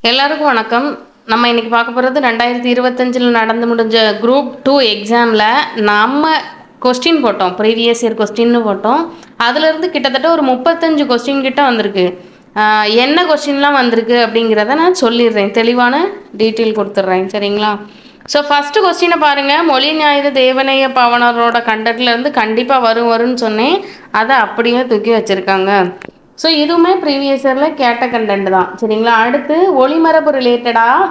எல்லாருக்கும் வணக்கம். நம்ம இன்னைக்கு பார்க்க போகிறது 2025 நடந்து முடிஞ்ச குரூப் 2 எக்ஸாமில் நம்ம கொஸ்டின் போட்டோம். ப்ரீவியஸ் இயர் கொஸ்டின்னு போட்டோம். அதுலேருந்து கிட்டத்தட்ட ஒரு 35 கொஸ்டின் கிட்ட வந்திருக்கு. என்ன கொஸ்டின்லாம் வந்திருக்கு அப்படிங்கிறத நான் சொல்லிடுறேன். தெளிவான டீட்டெயில் கொடுத்துட்றேன். சரிங்களா? ஸோ ஃபஸ்ட்டு கொஸ்டினை பாருங்கள். மொழி ஞாயிறு தேவனைய பவனரோட கண்டக்ட்லேருந்து கண்டிப்பாக வரும்னு சொன்னேன். அதை அப்படியே தூக்கி வச்சுருக்காங்க. ஸோ இதுவுமே ப்ரீவியஸ் இயரில் கேட்ட கண்டென்ட் தான். சரிங்களா? அடுத்து ஒளிமரபு ரிலேட்டடாக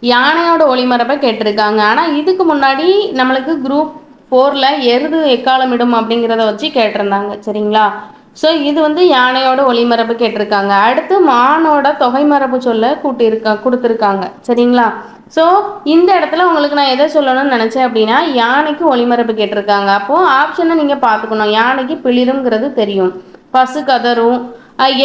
யானையோட ஒளிமரபை கேட்டிருக்காங்க. ஆனால் இதுக்கு முன்னாடி நம்மளுக்கு குரூப் 4ல் எருது எக்காலமிடும் அப்படிங்கிறத வச்சு கேட்டிருந்தாங்க. சரிங்களா? ஸோ இது வந்து யானையோட ஒளிமரபு கேட்டிருக்காங்க. அடுத்து மானோட தொகை மரபு சொல்ல கொடுத்துருக்காங்க. சரிங்களா? ஸோ இந்த இடத்துல உங்களுக்கு நான் எதை சொல்லணும்னு நினச்சேன் அப்படின்னா, யானைக்கு ஒளிமரபு கேட்டிருக்காங்க. அப்போது ஆப்ஷனை நீங்கள் பார்த்துக்கணும். யானைக்கு பிளிருங்கிறது தெரியும், பசு கதரும்,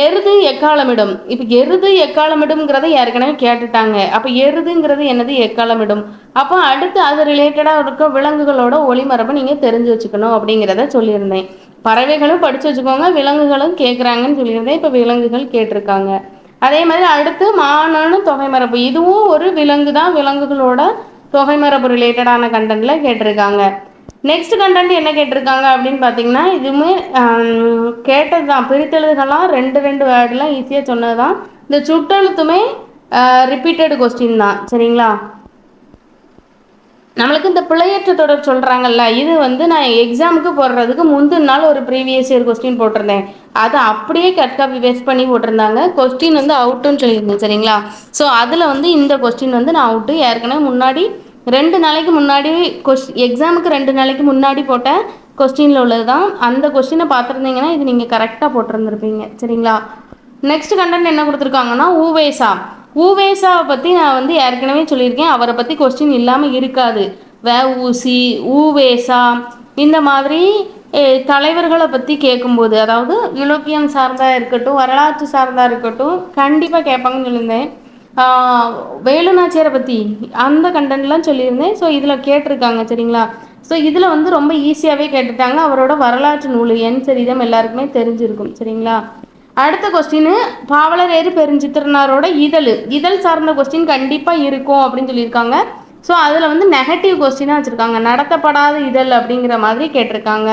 எருது எக்காலமிடும். இப்போ எருது எக்காலமிடும்ங்கிறத ஏற்கனவே கேட்டுட்டாங்க. அப்போ எருதுங்கிறது என்னது? எக்காலமிடும். அப்போ அடுத்து அது ரிலேட்டடாக இருக்க விலங்குகளோட ஒளிமரபை நீங்கள் தெரிஞ்சு வச்சுக்கணும் அப்படிங்கிறத சொல்லியிருந்தேன். பறவைகளும் படித்து வச்சுக்கோங்க, விலங்குகளும் கேட்குறாங்கன்னு சொல்லியிருந்தேன். இப்போ விலங்குகள் கேட்டிருக்காங்க. அதே மாதிரி அடுத்து மானனு தொகை மரபு, இதுவும் ஒரு விலங்கு தான். விலங்குகளோட தொகை மரபு ரிலேட்டடான கண்டென்ட்ல கேட்டிருக்காங்க. நெக்ஸ்ட் கண்டென்ட் என்ன கேட்டிருக்காங்க அப்படின்னு பார்த்தீங்கன்னா, இதுவுமே கேட்டது தான். பிரித்தெழுதுகள்லாம் ரெண்டு வேர்டுலாம் ஈஸியாக சொன்னது தான். இந்த சுட்டெழுத்துமே ரிப்பீட்டட் கொஸ்டின் தான். சரிங்களா? நம்மளுக்கு இந்த பிழையற்ற தொடர் சொல்கிறாங்கல்ல, இது வந்து நான் எக்ஸாமுக்கு போடுறதுக்கு முந்தின நாள் ஒரு ப்ரீவியஸ் இயர் கொஸ்டின் போட்டிருந்தேன். அதை அப்படியே கட் காப்பி பேஸ்ட் பண்ணி போட்டிருந்தாங்க. கொஸ்டின் வந்து அவுட்டுன்னு சொல்லியிருந்தேன். சரிங்களா? ஸோ அதில் வந்து இந்த கொஸ்டின் வந்து நான் அவுட்டு. ஏற்கனவே முன்னாடி 2 நாளைக்கு முன்னாடி எக்ஸாமுக்கு 2 நாளைக்கு முன்னாடி போட்ட கொஸ்டினில் உள்ளது தான். அந்த கொஸ்டினை பார்த்துருந்தீங்கன்னா இது நீங்கள் கரெக்டாக போட்டிருந்துருப்பீங்க. சரிங்களா? நெக்ஸ்ட் கண்டென்ட் என்ன கொடுத்துருக்காங்கன்னா, ஊவேசாவை பற்றி நான் வந்து ஏற்கனவே சொல்லியிருக்கேன். அவரை பற்றி கொஸ்டின் இல்லாமல் இருக்காது. ஊசி, ஊவேசா, இந்த மாதிரி தலைவர்களை பற்றி கேட்கும்போது, அதாவது இலக்கியம் சார்ந்தா இருக்கட்டும், வரலாற்று சார்ந்தா இருக்கட்டும், கண்டிப்பாக கேட்பாங்கன்னு சொல்லியிருந்தேன். வேலுநாச்சியாரை பற்றி அந்த கண்டென்ட்லாம் சொல்லியிருந்தேன். ஸோ இதில் கேட்டிருக்காங்க. சரிங்களா? ஸோ இதில் வந்து ரொம்ப ஈஸியாகவே கேட்டுட்டாங்க. அவரோட வரலாற்று நூல் என் சரிதம் எல்லாருக்குமே தெரிஞ்சிருக்கும். சரிங்களா? அடுத்த கொஸ்டின், பாவலரேறு பெருஞ்சித்திரனாரோட இதழ் சார்ந்த கொஸ்டின் கண்டிப்பாக இருக்கும் அப்படின்னு சொல்லியிருக்காங்க. ஸோ அதில் வந்து நெகட்டிவ் கொஸ்டினாக வச்சுருக்காங்க. நடத்தப்படாத இதழ் அப்படிங்கிற மாதிரி கேட்டிருக்காங்க.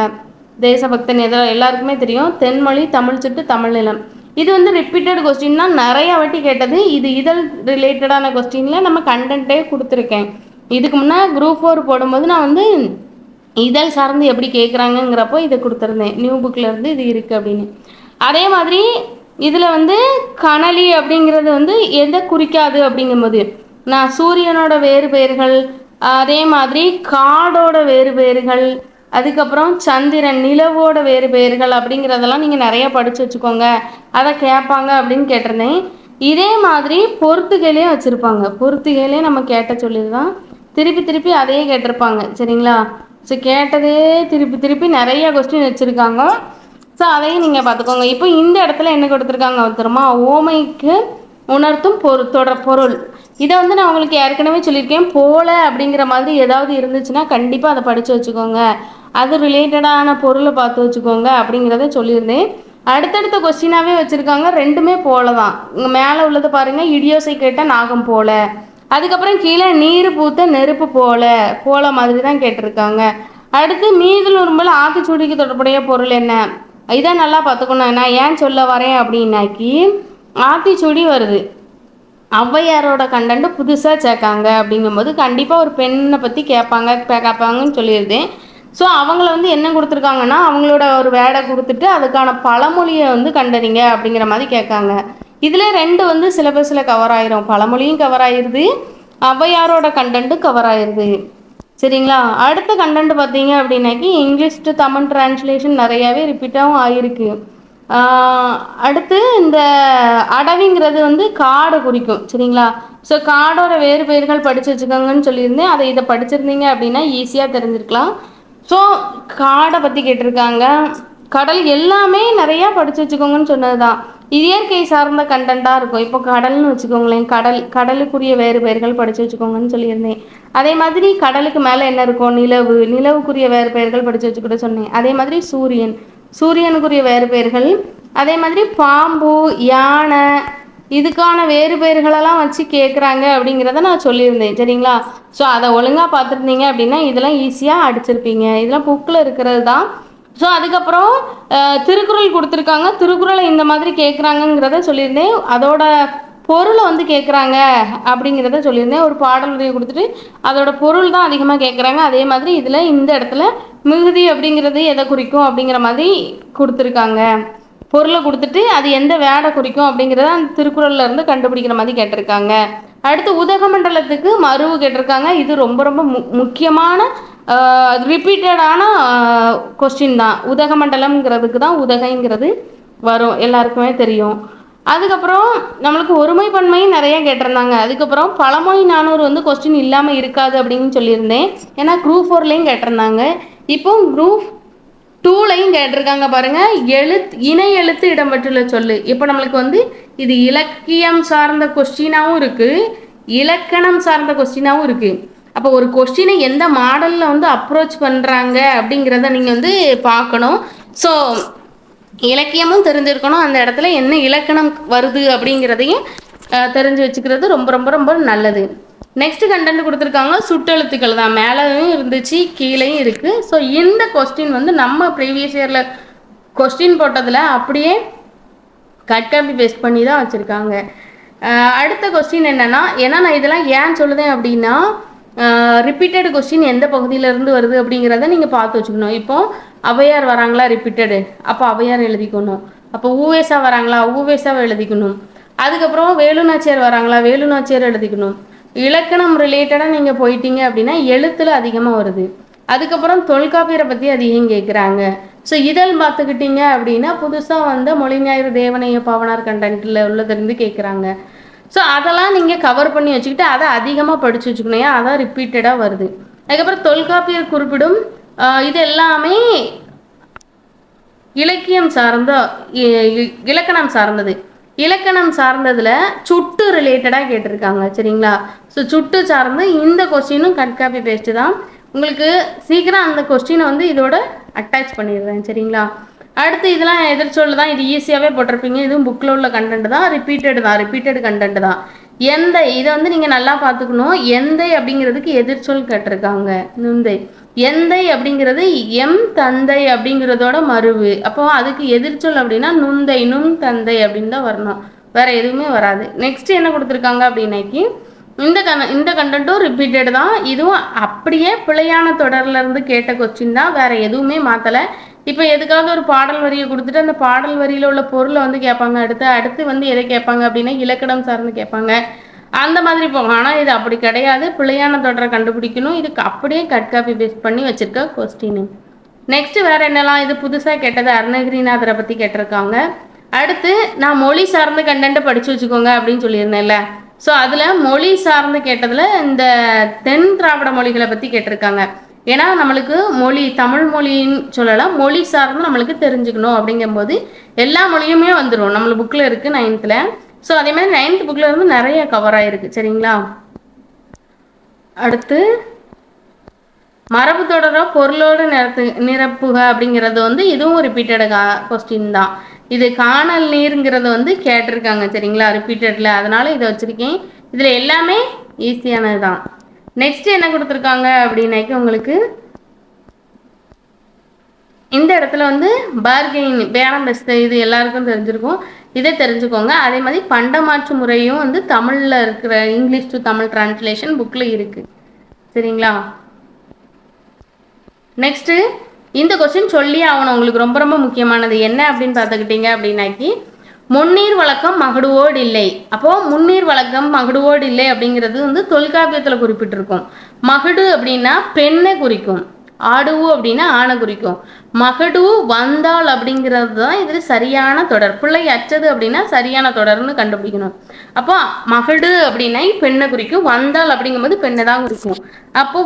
தேசபக்தன் இதழ் எல்லாருக்குமே தெரியும். தென்மொழி, தமிழ் சிட்டு, தமிழ் நிலம், இது வந்து ரிப்பீட்டட் கொஸ்டின் தான். நிறைய வாட்டி கேட்டது. இது இதழ் ரிலேட்டடான கொஸ்டினில் நம்ம கண்டென்ட்டே கொடுத்துருக்கேன். இதுக்கு முன்னே குரூப் 4 போடும்போது நான் வந்து இதழ் சார்ந்து எப்படி கேட்குறாங்கங்கிறப்போ இதை கொடுத்துருந்தேன். நியூ புக்கில் இருந்து இது இருக்குது அப்படின்னு. அதே மாதிரி இதில் வந்து கனலி அப்படிங்கிறது வந்து எதை குறிக்காது அப்படிங்கும்போது, நான் சூரியனோட வேறு பெயர்கள், அதே மாதிரி காடோட வேறு பெயர்கள், அதுக்கப்புறம் சந்திரன் நிலவோட வேறு பெயர்கள் அப்படிங்கிறதெல்லாம் நீங்கள் நிறையா படித்து வச்சுக்கோங்க, அதை கேட்பாங்க அப்படின்னு கேட்டிருந்தேன். இதே மாதிரி பொறுத்துகையிலே வச்சுருப்பாங்க. பொறுத்துகையிலே நம்ம கேட்ட சொல்லிதான் திருப்பி அதையே கேட்டிருப்பாங்க. சரிங்களா? ஸோ கேட்டதே திருப்பி நிறைய கொஸ்டின் வச்சுருக்காங்க. ஸோ அதையும் நீங்கள் பார்த்துக்கோங்க. இப்போ இந்த இடத்துல என்ன கொடுத்துருக்காங்க தெரியுமா? ஓமைக்கு உணர்த்தும் பொருள். இதை வந்து நான் உங்களுக்கு ஏற்கனவே சொல்லியிருக்கேன். போல அப்படிங்கிற மாதிரி ஏதாவது இருந்துச்சுன்னா கண்டிப்பாக அதை படித்து வச்சுக்கோங்க. அது ரிலேட்டடான பொருளை பார்த்து வச்சுக்கோங்க அப்படிங்கிறத சொல்லியிருந்தேன். அடுத்தடுத்த கொஸ்டினாகவே வச்சுருக்காங்க. ரெண்டுமே போல தான். இங்கே மேலே உள்ளது பாருங்கள், இடியோசை கேட்ட நாகம் போல. அதுக்கப்புறம் கீழே நீர் பூத்த நெருப்பு போல மாதிரி தான் கேட்டிருக்காங்க. அடுத்து மீதில் உரும்பல் ஆத்திச்சூடிக்கு தொடர்புடைய பொருள் என்ன? இதை நல்லா பார்த்துக்கணும். நான் ஏன் சொல்ல வரேன் அப்படின்னாக்கி, ஆத்திச்சூடி வருது, ஔவையாரோட கண்டென்ட் புதுசாக சேர்க்காங்க அப்படிங்கும்போது கண்டிப்பாக ஒரு பெண்ணை பற்றி கேட்பாங்கன்னு சொல்லியிருந்தேன். ஸோ அவங்கள வந்து என்ன கொடுத்துருக்காங்கன்னா, அவங்களோட ஒரு வேடை கொடுத்துட்டு அதுக்கான பழமொழியை வந்து கண்டறிங்க அப்படிங்கிற மாதிரி கேட்காங்க. இதில் 2 வந்து சிலபஸில் கவர் ஆயிரும். பழமொழியும் கவர் ஆயிடுது, ஔவையாரோட கண்டென்ட்டும் கவர் ஆயிடுது. சரிங்களா? அடுத்த கண்டென்ட் பார்த்தீங்க அப்படின்னாக்கி, இங்கிலீஷ் டு தமிழ் டிரான்ஸ்லேஷன் நிறையாவே ரிப்பீட்டாகவும் ஆகிருக்கு. அடுத்து இந்த அடவிங்கிறது வந்து காடை குறிக்கும். சரிங்களா? ஸோ காடோட வேறு பெயர்கள் படித்து வச்சுக்கோங்கன்னு சொல்லியிருந்தேன். இதை படிச்சிருந்தீங்க அப்படின்னா ஈஸியாக தெரிஞ்சிருக்கலாம். ஸோ காடை பற்றி கேட்டிருக்காங்க. கடல் எல்லாமே நிறையா படித்து வச்சுக்கோங்கன்னு சொன்னது தான். இயற்கை சார்ந்த கண்டென்ட்டாக இருக்கும். இப்போ கடல்னு வச்சுக்கோங்களேன், கடலுக்குரிய வேறு பெயர்கள் படித்து வச்சுக்கோங்கன்னு சொல்லியிருந்தேன். அதே மாதிரி கடலுக்கு மேலே என்ன இருக்கும்? நிலவுக்குரிய வேறு பெயர்கள் படித்து வச்சுக்கிட்ட சொன்னேன். அதே மாதிரி சூரியனுக்குரிய வேறு பெயர்கள். அதே மாதிரி பாம்பு, யானை, இதுக்கான வேறு பெயர்களெல்லாம் வச்சு கேட்குறாங்க அப்படிங்கிறத நான் சொல்லியிருந்தேன் சரிங்களா. ஸோ அதை ஒழுங்காக பார்த்துருந்தீங்க அப்படின்னா இதெல்லாம் ஈஸியாக அடிச்சிருப்பீங்க. இதெல்லாம் புக்கில் இருக்கிறது தான். ஸோ அதுக்கப்புறம் திருக்குறள் கொடுத்துருக்காங்க. திருக்குறளை இந்த மாதிரி கேட்குறாங்கங்கிறத சொல்லியிருந்தேன். அதோட பொருளை வந்து கேட்குறாங்க அப்படிங்கிறத சொல்லியிருந்தேன். ஒரு பாடல் உரையை கொடுத்துட்டு அதோட பொருள் தான் அதிகமாக கேட்குறாங்க. அதே மாதிரி இதில் இந்த இடத்துல மிகுதி அப்படிங்கிறது எதை குறிக்கும் அப்படிங்கிற மாதிரி கொடுத்துருக்காங்க. பொருளை கொடுத்துட்டு அது எந்த வேடை குறிக்கும் அப்படிங்கிறத அந்த திருக்குறள்ல இருந்து கண்டுபிடிக்கிற மாதிரி கேட்டிருக்காங்க. அடுத்து உதகமண்டலத்துக்கு மருவு கேட்டிருக்காங்க. இது ரொம்ப ரொம்ப முக்கியமான ரிப்பீட்டடான கொஸ்டின் தான். உதகமண்டலம்ங்கிறதுக்கு தான் உதகைங்கிறது வரும், எல்லாருக்குமே தெரியும். அதுக்கப்புறம் நம்மளுக்கு ஒருமை பன்மையும் நிறைய கேட்டிருந்தாங்க. அதுக்கப்புறம் பழமொழி 400 வந்து கொஸ்டின் இல்லாமல் இருக்காது அப்படின்னு சொல்லியிருந்தேன். ஏன்னா குரூப் 4லையும் கேட்டிருந்தாங்க. இப்போ குரூப் 2லையும் கேட்டிருக்காங்க பாருங்க. இணை எழுத்து இடம்பெற்றுள்ள சொல்லு. இப்போ நம்மளுக்கு வந்து இது இலக்கியம் சார்ந்த கொஸ்டினாகவும் இருக்கு, இலக்கணம் சார்ந்த கொஸ்டினாகவும் இருக்கு. அப்போ ஒரு கொஸ்டினை எந்த மாடலில் வந்து அப்ரோச் பண்ணுறாங்க அப்படிங்கிறத நீங்கள் வந்து பார்க்கணும். ஸோ இலக்கியமும் தெரிஞ்சிருக்கணும், அந்த இடத்துல என்ன இலக்கணம் வருது அப்படிங்கிறதையும் தெரிஞ்சு வச்சுக்கிறது ரொம்ப ரொம்ப ரொம்ப நல்லது. நெக்ஸ்ட் கண்டென்ட் கொடுத்துருக்காங்க சுட்டெழுத்துக்கள் தான். மேலேயும் இருந்துச்சு கீழேயும் இருக்குது. ஸோ இந்த கொஸ்டின் வந்து நம்ம ப்ரீவியஸ் இயரில் கொஸ்டின் போட்டதில் அப்படியே கட் காப்பி பேஸ்ட் பண்ணி தான் வச்சுருக்காங்க. அடுத்த கொஸ்டின் என்னென்னா, ஏன்னா நான் இதெல்லாம் ஏன் சொல்லுதேன் அப்படின்னா ரிப்பீட்டட் கொஸ்டின் எந்த பகுதியிலேருந்து வருது அப்படிங்கிறத நீங்கள் பார்த்து வச்சுக்கணும். இப்போது ஔவையார் வராங்களா ரிப்பீட்டடு, அப்போ ஔவையார் எழுதிக்கணும். அப்போ ஊவேசா வராங்களா ஊவேசாவை எழுதிக்கணும். அதுக்கப்புறம் வேலுநாச்சியார் வராங்களா வேலுநாச்சியார் எழுதிக்கணும். இலக்கணம் ரிலேட்டடாக நீங்கள் போயிட்டீங்க அப்படின்னா எழுத்தில் அதிகமாக வருது. அதுக்கப்புறம் தொல்காப்பியரை பற்றி அதிகம் கேட்குறாங்க. ஸோ இதழ் பார்த்துக்கிட்டீங்க அப்படின்னா புதுசாக வந்த மொழி ஞாயிறு தேவனைய பாவனார் கண்டென்ட்டில் உள்ளதுலேருந்து கேட்குறாங்க. ஸோ அதெல்லாம் நீங்கள் கவர் பண்ணி வச்சுக்கிட்டு அதை அதிகமாக படித்து வச்சுக்கணும். ஏன் அதான் ரிப்பீட்டடாக வருது. அதுக்கப்புறம் தொல்காப்பியர் குறிப்பிடும் இது எல்லாமே இலக்கியம் சார்ந்த இலக்கணம் சார்ந்தது. இலக்கணம் சார்ந்ததில் சுட்டு ரிலேட்டடாக கேட்டிருக்காங்க சரிங்களா. ஸோ சுட்டு சார்ந்து இந்த கொஸ்டினும் கட் காப்பி பேஸ்ட்டு தான். உங்களுக்கு சீக்கிரம் அந்த கொஸ்டினை வந்து இதோட அட்டாச் பண்ணிடுறேன் சரிங்களா. அடுத்து இதெல்லாம் எதிர்ச்சொல் தான், இது ஈஸியாகவே போட்டிருப்பீங்க. இதுவும் புக்கில் உள்ள கண்டென்ட் தான், ரிப்பீட்டட் கண்டென்ட் தான். எந்தை இதை வந்து நீங்கள் நல்லா பார்த்துக்கணும். எந்தை அப்படிங்கிறதுக்கு எதிர்ச்சொல் கேட்டிருக்காங்க நுந்தை. எந்தை அப்படிங்கிறது எம் தந்தை அப்படிங்கிறதோட மருவு. அப்போ அதுக்கு எதிர்ச்சொல் அப்படின்னா நுந்தை நுண் தந்தை அப்படின்னு தான் வரணும், வேற எதுவுமே வராது. நெக்ஸ்ட் என்ன கொடுத்துருக்காங்க அப்படின்னாக்கி இந்த கண்டென்ட்டும் ரிப்பீட்டட் தான். இதுவும் அப்படியே பிழையான தொடர்லேருந்து கேட்ட கொஸ்டின் தான், வேற எதுவுமே மாற்றலை. இப்போ எதுக்காவது ஒரு பாடல் வரியை கொடுத்துட்டு அந்த பாடல் வரியில் உள்ள பொருளை வந்து கேட்பாங்க. அடுத்து வந்து எதை கேட்பாங்க அப்படின்னா இலக்கணம் சார்ந்து கேட்பாங்க, அந்த மாதிரி போகும். ஆனால் இது அப்படி கிடையாது, பிழையான தொடரை கண்டுபிடிக்கணும். இதுக்கு அப்படியே கட் காப்பி பேஸ்ட் பண்ணி வச்சுருக்க கொஸ்டின். நெக்ஸ்ட்டு வேறு என்னெல்லாம் இது புதுசாக கேட்டது அருணகிரிநாதரை பற்றி கேட்டிருக்காங்க. அடுத்து நான் மொழி சார்ந்த கண்டென்ட்டை படித்து வச்சுக்கோங்க அப்படின்னு சொல்லியிருந்தேன்ல. ஸோ அதில் மொழி சார்ந்து கேட்டதில் இந்த தென் திராவிட மொழிகளை பற்றி கேட்டிருக்காங்க. ஏன்னா நம்மளுக்கு மொழி தமிழ் மொழின்னு சொல்லலாம், மொழி சார்ந்து நம்மளுக்கு தெரிஞ்சுக்கணும். அப்படிங்கும்போது எல்லா மொழியுமே வந்துடும், நம்மளுக்கு புக்கில் இருக்குது 9th. ஸோ அதே மாதிரி 9th புக்கில் இருந்து நிறைய கவர் ஆகிருக்கு சரிங்களா. அடுத்து மரபு தொடரோ பொருளோடு நிரப்புக அப்படிங்கிறது வந்து இதுவும் ரிப்பீட்டட் கொஸ்டின் தான். இது காணல் நீருங்கிறது வந்து கேட்டிருக்காங்க சரிங்களா ரிப்பீட்டடில், அதனால் இதை வச்சுருக்கேன். இதில் எல்லாமே ஈஸியானது தான். நெக்ஸ்ட் என்ன கொடுத்துருக்காங்க அப்படின்னாக்கி உங்களுக்கு இந்த இடத்துல வந்து பார்கெயின் பேரம் பெஸ்ட் இது எல்லாருக்கும் தெரிஞ்சிருக்கும், இதை தெரிஞ்சுக்கோங்க. அதே மாதிரி பண்டமாற்று முறையும் வந்து தமிழில் இருக்கிற இங்கிலீஷ் டு தமிழ் டிரான்ஸ்லேஷன் புக்கில் இருக்குது சரிங்களா. நெக்ஸ்ட்டு இந்த கொஸ்டின் சொல்லி ஆகணும், உங்களுக்கு ரொம்ப ரொம்ப முக்கியமானது. என்ன அப்படின்னு பார்த்துக்கிட்டீங்க அப்படின்னாக்கி முன்னீர் வழக்கம் மகடுவோடு இல்லை. அப்போது முன்னீர் வழக்கம் மகடுவோடு இல்லை அப்படிங்கிறது வந்து தொல்காப்பியத்தில் குறிப்பிட்டிருக்கும். மகடு அப்படின்னா பெண்ணை குறிக்கும், ஆடுவு அப்படின்னா ஆணை குறிக்கும். மகடு வந்தாள் அப்படிங்கிறது தான் இதில் சரியான தொடர். பிள்ளை அச்சது அப்படின்னா சரியான தொடர்னு கண்டுபிடிக்கணும். அப்போ மகடு அப்படின்னா பெண்ணை குறிக்கும், வந்தாள் அப்படிங்கும்போது பெண்ணை தான் குறிக்கும். அப்போ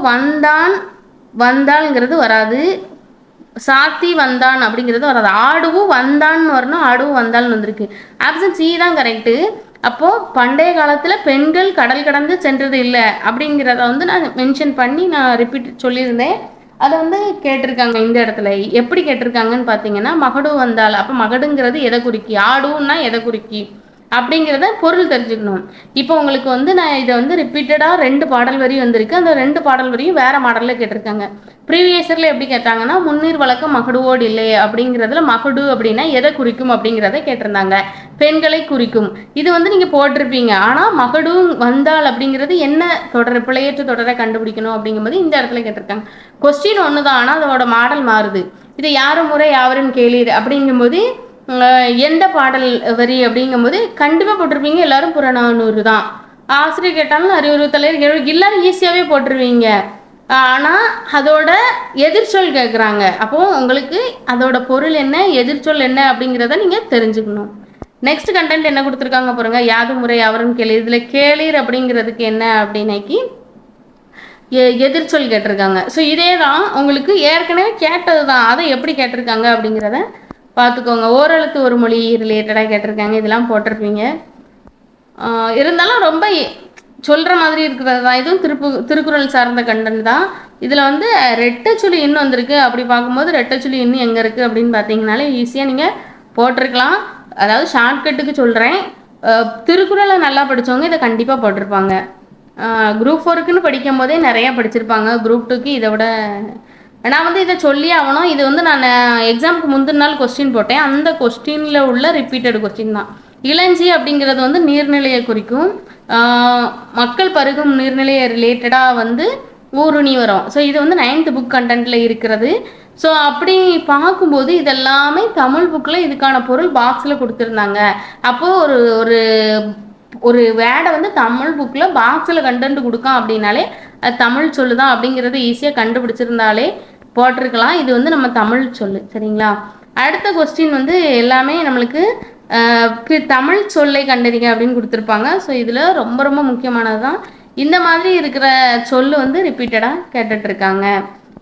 வந்தாள்ங்கிறது வராது, சாத்தி வந்தான் அப்படிங்கிறது வராது. ஆடுவும் வந்தான்னு வரணும், ஆடுவும் வந்தாள்னு வந்திருக்கு. ஆப்ஷன் சி தான் கரெக்டு. அப்போது பண்டைய காலத்தில் பெண்கள் கடல் கடந்து சென்றது இல்லை அப்படிங்கிறத வந்து நான் மென்ஷன் பண்ணி நான் ரிப்பீட் சொல்லியிருந்தேன். அதை வந்து கேட்டிருக்காங்க இந்த இடத்துல. எப்படி கேட்டிருக்காங்கன்னு பார்த்தீங்கன்னா மகடு வந்தாள். அப்போ மகடுங்கிறது எதை குறிக்கி, ஆடுன்னா எதை குறிக்கி அப்படிங்கிறத பொருள் தெரிஞ்சுக்கணும். இப்போ உங்களுக்கு வந்து நான் இதை வந்து ரிப்பீட்டடாக 2 பாடல் வரி வந்திருக்கு. அந்த 2 பாடல் வரியும் வேற மாடலில் கேட்டிருக்காங்க. ப்ரீவியஸரில் எப்படி கேட்டாங்கன்னா, முன்னீர் வழக்கம் மகடுவோடு இல்லை அப்படிங்கிறதுல மகடு அப்படின்னா எதை குறிக்கும் அப்படிங்கிறத கேட்டிருந்தாங்க. பெண்களை குறிக்கும். இது வந்து நீங்கள் போட்டிருப்பீங்க. ஆனால் மகடு வந்தால் அப்படிங்கிறது என்ன தொடர், பிழையற்ற தொடரை கண்டுபிடிக்கணும் அப்படிங்கும்போது இந்த இடத்துல கேட்டிருக்காங்க. கொஸ்டின் ஒன்று தான், ஆனால் அதோட மாடல் மாறுது. இது யாரும் முறை யாவரும் கேளீர் அப்படிங்கும்போது எந்த பாடல் வரி அப்படிங்கும்போது கண்டிப்பாக போட்டிருப்பீங்க எல்லாரும் புறநானூறு தான். ஆசிரியர் கேட்டாலும் அறிவுறு தலைவர் எல்லாரும் ஈஸியாகவே போட்டுருவீங்க. ஆனால் அதோட எதிர்ச்சொல் கேட்குறாங்க. அப்போது உங்களுக்கு அதோட பொருள் என்ன, எதிர்ச்சொல் என்ன அப்படிங்கிறத நீங்கள் தெரிஞ்சுக்கணும். நெக்ஸ்ட் கண்டென்ட் என்ன கொடுத்துருக்காங்க பாருங்க. யாது முறை அவரும் கேளீர். இதில் கேளீர் அப்படிங்கிறதுக்கு என்ன அப்படின்னாக்கி எதிர்ச்சொல் கேட்டிருக்காங்க. ஸோ இதே தான் உங்களுக்கு ஏற்கனவே கேட்டது தான். அதை எப்படி கேட்டிருக்காங்க அப்படிங்கிறத பார்த்துக்கோங்க. ஓரெழுத்து ஒரு மொழி ரிலேட்டடாக கேட்டிருக்காங்க. இதெல்லாம் போட்டிருப்பீங்க. இருந்தாலும் ரொம்ப சொல்கிற மாதிரி இருக்கிறது தான். இதுவும் திருக்குறள் சார்ந்த கண்டென்ட் தான். இதில் வந்து ரெட்டைச்சுழி இன்னும் வந்திருக்கு. அப்படி பார்க்கும்போது ரெட்டைச்சுழி இன்னும் எங்கே இருக்குது அப்படின்னு பார்த்தீங்கனாலே ஈஸியாக நீங்கள் போட்டிருக்கலாம். அதாவது ஷார்ட்கட்டுக்கு சொல்கிறேன். திருக்குறளை நல்லா படித்தவங்க இதை கண்டிப்பாக போட்டிருப்பாங்க. குரூப் 4க்குன்னு படிக்கும் போதே நிறையா படிச்சிருப்பாங்க. குரூப் 2க்கு இதை விட நான் வந்து இதை சொல்லி ஆகணும். இது வந்து நான் எக்ஸாமுக்கு முந்தின நாள் கொஸ்டின் போட்டேன். அந்த கொஸ்டினில் உள்ள ரிப்பீட்டட் கொஸ்டின் தான். இளஞ்சி அப்படிங்கிறது வந்து நீர்நிலையை குறிக்கும். மக்கள் பருகும் நீர்நிலையை ரிலேட்டடாக வந்து ஊருணி வரும். ஸோ இது வந்து 9th புக் கண்டென்ட்டில் இருக்கிறது. ஸோ அப்படி பார்க்கும்போது இதெல்லாமே தமிழ் புக்கில் இதுக்கான பொருள் பாக்ஸில் கொடுத்துருந்தாங்க. அப்போது ஒரு ஒரு ஒரு வேடை வந்து தமிழ் புக்கில் பாக்ஸில் கண்டென்ட் கொடுக்கான் அப்படின்னாலே அது தமிழ் சொல்லு தான் அப்படிங்கிறது ஈஸியாக கண்டுபிடிச்சிருந்தாலே போட்டிருக்கலாம். இது வந்து நம்ம தமிழ் சொல்லு. சரிங்களா? அடுத்த கொஸ்டின் வந்து எல்லாமே நம்மளுக்கு தமிழ் சொல்லை கண்டறிங்க அப்படின்னு கொடுத்துருப்பாங்க. ஸோ இதில் ரொம்ப ரொம்ப முக்கியமானது தான். இந்த மாதிரி இருக்கிற சொல்லு வந்து ரிப்பீட்டடாக கேட்டுட்ருக்காங்க.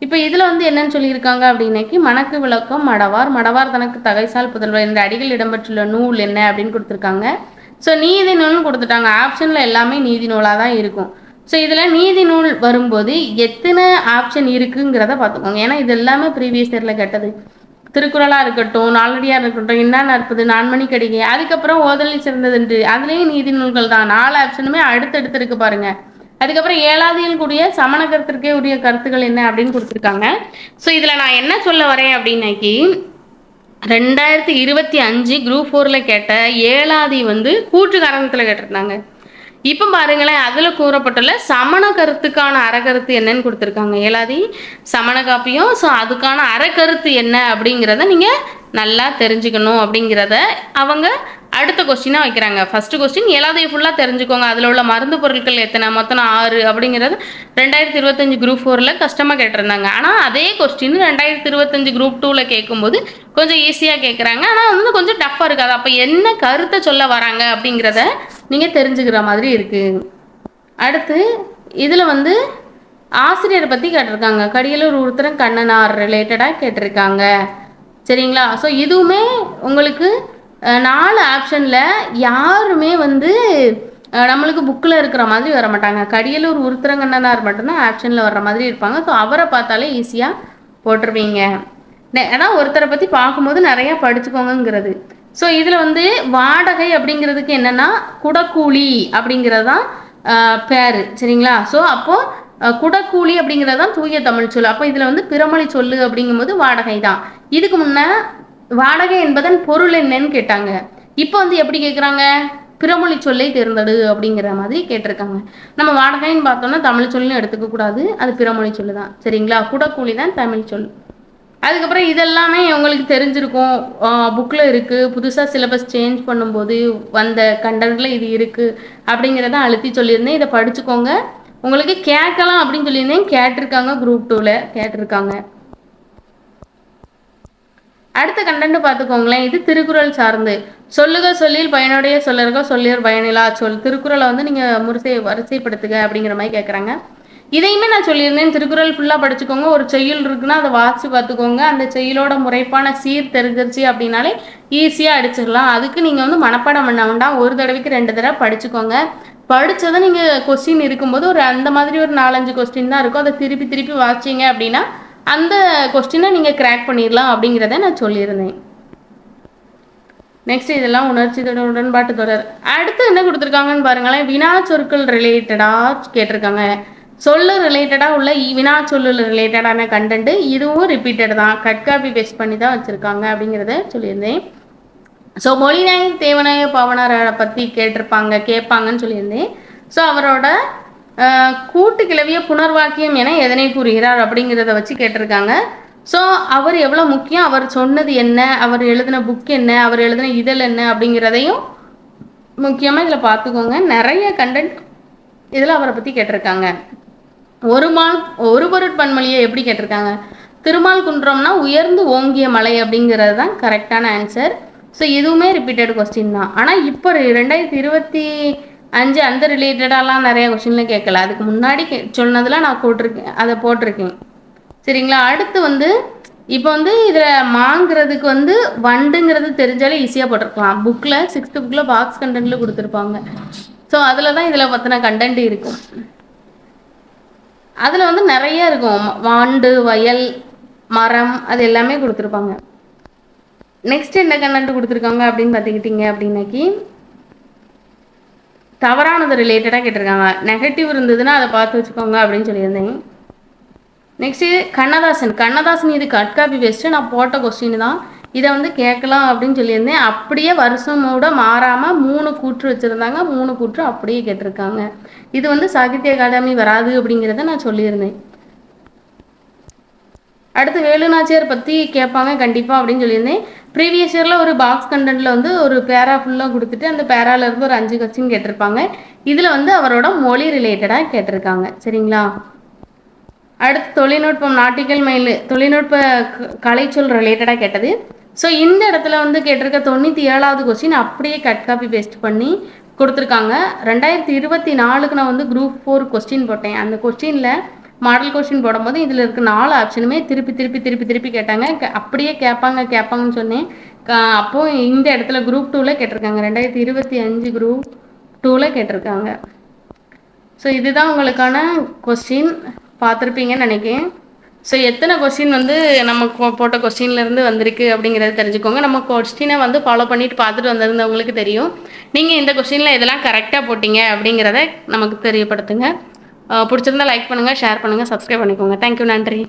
இப்போ இதில் வந்து என்னன்னு சொல்லியிருக்காங்க அப்படின்னாக்கி மணக்கு விளக்கம் மடவார். மடவார் தனக்கு தகைசால் புதல்வர் என்ற அடிகள் இடம்பெற்றுள்ள நூல் என்ன அப்படின்னு கொடுத்துருக்காங்க. ஸோ நீதி நூல்னு கொடுத்துட்டாங்க. ஆப்ஷனில் எல்லாமே நீதி நூலாக தான் இருக்கும். ஸோ இதில் நீதி நூல் வரும்போது எத்தனை ஆப்ஷன் இருக்குங்கிறத பார்த்துக்கோங்க. ஏன்னா இது எல்லாமே ப்ரீவியஸ் இயரில் கேட்டது. திருக்குறளாக இருக்கட்டும், நாலடியாக இருக்கட்டும், என்ன இருப்பது, நான்மணி கடிகை, அதுக்கப்புறம் ஓதலில் சிறந்ததுண்டு, அதுலேயும் நீதி நூல்கள் தான். 4 ஆப்ஷனுமே அடுத்தடுத்து இருக்கு பாருங்க. அதுக்கப்புறம் 7ஆவதில் கூடிய சமண கருத்திற்கே உரிய கருத்துக்கள் என்ன அப்படின்னு கொடுத்துருக்காங்க. ஸோ இதில் நான் என்ன சொல்ல வரேன் அப்படின்னாக்கி 2025 குரூப் 4ல் கேட்ட 7ஆதி வந்து கூற்று காரணத்தில் கேட்டிருந்தாங்க. இப்போ பாருங்களேன், அதில் கூறப்பட்டுள்ள சமண கருத்துக்கான அறக்கருத்து என்னன்னு கொடுத்துருக்காங்க. 7ஆதி சமண காப்பியம். ஸோ அதுக்கான அறக்கருத்து என்ன அப்படிங்கிறத நீங்கள் நல்லா தெரிஞ்சுக்கணும் அப்படிங்கிறத அவங்க அடுத்த கொஸ்டினாக வைக்கிறாங்க. ஃபஸ்ட்டு கொஸ்டின் 7ஆவதை ஃபுல்லாக தெரிஞ்சுக்கோங்க. அதில் உள்ள மருந்து பொருட்கள் எத்தனை, மொத்தம் 6 அப்படிங்கிறது 2025 குரூப் 4ல் கஷ்டமாக கேட்டிருந்தாங்க. ஆனால் அதே கொஸ்டின் 2025 குரூப் 2ல் கேட்கும்போது கொஞ்சம் ஈஸியாக கேட்குறாங்க. ஆனால் வந்து கொஞ்சம் டஃப்பாக இருக்காது. அப்போ என்ன கருத்தை சொல்ல வராங்க அப்படிங்கிறத நீங்கள் தெரிஞ்சுக்கிற மாதிரி இருக்குது. அடுத்து இதில் வந்து ஆசிரியரை பற்றி கேட்டிருக்காங்க. கடியலூர் உருத்திரன் கண்ணனார் ரிலேட்டடாக கேட்டிருக்காங்க. சரிங்களா? ஸோ இதுவுமே உங்களுக்கு 4 ஆப்ஷனில் யாருமே வந்து நம்மளுக்கு புக்கில் இருக்கிற மாதிரி வர மாட்டாங்க. கடியலூர் உருத்திரங்கண்ணனார் மட்டும்தான் ஆப்ஷனில் வர்ற மாதிரி இருப்பாங்க. ஸோ அவரை பார்த்தாலே ஈஸியாக போட்டுருவீங்க. ஏன்னா ஒருத்தரை பற்றி பார்க்கும்போது நிறையா படிச்சுக்கோங்கிறது. ஸோ இதில் வந்து வாடகை அப்படிங்கிறதுக்கு என்னென்னா குடக்கூலி அப்படிங்கிறது தான் பேர். சரிங்களா? ஸோ அப்போது குடக்கூலி அப்படிங்கிறது தான் தூய தமிழ் சொல். அப்போ இதில் வந்து பிறமொழி சொல்லு அப்படிங்கும்போது வாடகை தான். இதுக்கு முன்னே வாடகை என்பதன் பொருள் என்னன்னு கேட்டாங்க. இப்போ வந்து எப்படி கேட்குறாங்க, பிறமொழி சொல்லை தேர்ந்தெடு அப்படிங்கிற மாதிரி கேட்டிருக்காங்க. நம்ம வாடகைன்னு பார்த்தோம்னா தமிழ் சொல்லுன்னு எடுத்துக்க கூடாது, அது பிறமொழி சொல்லு தான். சரிங்களா? குடக்கூலி தான் தமிழ் சொல். அதுக்கப்புறம் இதெல்லாமே உங்களுக்கு தெரிஞ்சிருக்கும், புக்கில் இருக்குது. புதுசாக சிலபஸ் சேஞ்ச் பண்ணும்போது வந்த கண்டென்ட்டில் இது இருக்குது அப்படிங்கிறத அழுத்தி சொல்லியிருந்தேன். இதை படிச்சுக்கோங்க. உங்களுக்கு கேட்கலாம் அப்படின்னு சொல்லியிருந்தேன், கேட்டிருக்காங்க. குரூப் 2ல் கேட்டிருக்காங்க. அடுத்த கண்டென்ட் பார்த்துக்கோங்களேன். இது திருக்குறள் சார்ந்து. சொல்லுக சொல்லில் பயனுடைய சொல்லருக சொல்லியர் பயனிலா சொல். திருக்குறளை வந்து நீங்கள் வரிசைப்படுத்துக அப்படிங்கிற மாதிரி கேட்குறாங்க. இதையுமே நான் சொல்லியிருந்தேன், திருக்குறள் ஃபுல்லாக படிச்சுக்கோங்க. ஒரு செய்யுள் இருக்குன்னா அதை வாசித்து பார்த்துக்கோங்க. அந்த செய்யுளோட முறைப்பான சீர் தெரிஞ்சிருச்சு அப்படின்னாலே ஈஸியாக அடிச்சிடலாம். அதுக்கு நீங்கள் வந்து மனப்பாடம் பண்ண வேண்டாம். ஒரு தடவைக்கு 2 தடவை படிச்சுக்கோங்க. படித்ததை நீங்கள் கொஸ்டின் இருக்கும்போது அந்த மாதிரி ஒரு 4-5 கொஸ்டின் தான் இருக்கும். அதை திருப்பி திருப்பி வாசிச்சிங்க அப்படின்னா அந்த கொஸ்டினை நீங்கள் கிராக் பண்ணிடலாம் அப்படிங்கிறத நான் சொல்லியிருந்தேன். நெக்ஸ்ட் இதெல்லாம் உணர்ச்சி தொடர், உடன்பாட்டு தொடர். அடுத்து என்ன கொடுத்துருக்காங்கன்னு பாருங்களேன். வினா சொற்கள் ரிலேட்டடாக கேட்டிருக்காங்க. சொல்லு ரிலேட்டடாக உள்ள வினா சொல்லு ரிலேட்டடான கண்டென்ட் இதுவும் ரிப்பீட்டட் தான். கட் காப்பி பேஸ்ட் பண்ணி தான் வச்சுருக்காங்க அப்படிங்கிறத சொல்லியிருந்தேன். ஸோ மொழிநாயக் தேவநாய பாவனரை பற்றி கேட்பாங்கன்னு சொல்லியிருந்தேன். ஸோ அவரோட கூட்டு கிளவிய புனர்வாக்கியம் என எதனை கூறுகிறார் அப்படிங்கிறத வச்சு கேட்டிருக்காங்க. ஸோ அவர் எவ்வளோ முக்கியம், அவர் சொன்னது என்ன, அவர் எழுதின புக் என்ன, அவர் எழுதின இதழ் என்ன அப்படிங்கிறதையும் முக்கியமாக இதில் பார்த்துக்கோங்க. நிறைய கண்டென்ட் இதில் அவரை பற்றி கேட்டிருக்காங்க. ஒரு பொருட்பன்மொழியை எப்படி கேட்டிருக்காங்க? திருமால் குன்றம்னா உயர்ந்து ஓங்கிய மலை அப்படிங்கிறது தான் கரெக்டான ஆன்சர். ஸோ இதுவுமே ரிப்பீட்டட் கொஸ்டின் தான். ஆனால் இப்போ 2025 அந்த ரிலேட்டடாலாம் நிறைய கொஸ்டின்லாம் கேட்கல. அதுக்கு முன்னாடி சொன்னதெல்லாம் நான் போட்டிருக்கேன். சரிங்களா? அடுத்து இப்போ இதில் மாங்கிறதுக்கு வண்டுங்கிறது தெரிஞ்சாலே ஈஸியாக போட்டிருக்கலாம். புக்கில் 6th புக்கில் பாக்ஸ் கண்டென்ட்டில் கொடுத்துருப்பாங்க. ஸோ அதில் தான் இதில் பற்றின கண்டென்ட் இருக்கும். அதில் நிறைய இருக்கும். வாண்டு, வயல், மரம், அது எல்லாமே கொடுத்துருப்பாங்க. நெக்ஸ்ட் என்ன கண்டென்ட் கொடுத்துருக்காங்க அப்படின்னு பார்த்துக்கிட்டிங்க அப்படின்னாக்கி தவறானது ரிலேட்டடாக கேட்டிருக்காங்க. நெகட்டிவ் இருந்ததுன்னா அதை பார்த்து வச்சுக்கோங்க அப்படின்னு சொல்லியிருந்தேன். நெக்ஸ்ட்டு கண்ணதாசன் இது கட் காப்பி பேஸ்ட்டு நான் போட்ட கொஸ்டின் தான். இதை கேட்கலாம் அப்படின்னு சொல்லியிருந்தேன். அப்படியே வருஷமோட மாறாமல் 3 கூற்று வச்சுருந்தாங்க. 3 கூற்று அப்படியே கேட்டிருக்காங்க. இது சாகித்ய அகாடமி வராது அப்படிங்கிறத நான் சொல்லியிருந்தேன். அடுத்து வேலுநாச்சியார் பற்றி கேட்பாங்க கண்டிப்பாக அப்படின்னு சொல்லியிருந்தேன். ப்ரீவியஸ் இயரில் ஒரு பாக்ஸ் கண்டென்ட்டில் ஒரு பேரா ஃபுல்லாக கொடுத்துட்டு அந்த பேராலேருந்து ஒரு 5 கொஸ்டின் கேட்டிருப்பாங்க. இதில் அவரோட மொழி ரிலேட்டடாக கேட்டிருக்காங்க. சரிங்களா? அடுத்து தொழில்நுட்பம், நாட்டிக்கல் மயில், தொழில்நுட்ப கலைச்சொல் ரிலேட்டடாக கேட்டது. ஸோ இந்த இடத்துல கேட்டிருக்க 97வது கொஸ்டின் அப்படியே கட் காப்பி பேஸ்ட் பண்ணி கொடுத்துருக்காங்க. 2024க்கு நான் குரூப் 4 கொஸ்டின் போட்டேன். அந்த கொஸ்டினில் மாடல் கொஸ்டின் போடும்போது இதில் இருக்க 4 ஆப்ஷனுமே திருப்பி கேட்டாங்க. அப்படியே கேட்பாங்கன்னு சொன்னேன். அப்போது இந்த இடத்துல குரூப் 2ல் கேட்டிருக்காங்க. 2025 குரூப் 2ல் கேட்டிருக்காங்க. ஸோ இதுதான் உங்களுக்கான கொஸ்டின். பார்த்துருப்பீங்கன்னு நினைக்கிறேன். ஸோ எத்தனை கொஸ்டின் நம்ம போட்ட கொஸ்டின்லேருந்து வந்திருக்கு அப்படிங்கிறத தெரிஞ்சுக்கோங்க. நம்ம கொஸ்டினை ஃபாலோ பண்ணிட்டு பார்த்துட்டு வந்திருந்தவங்களுக்கு தெரியும். நீங்கள் இந்த கொஸ்டினில் இதெல்லாம் கரெக்டாக போட்டிங்க அப்படிங்கிறத நமக்கு தெரியப்படுத்துங்க. பிடிச்சிருந்தா லைக் பண்ணுங்கள், ஷேர் பண்ணுங்கள், சப்ஸ்கிரைப் பண்ணிக்கோங்க. தேங்க்யூ, நன்றி.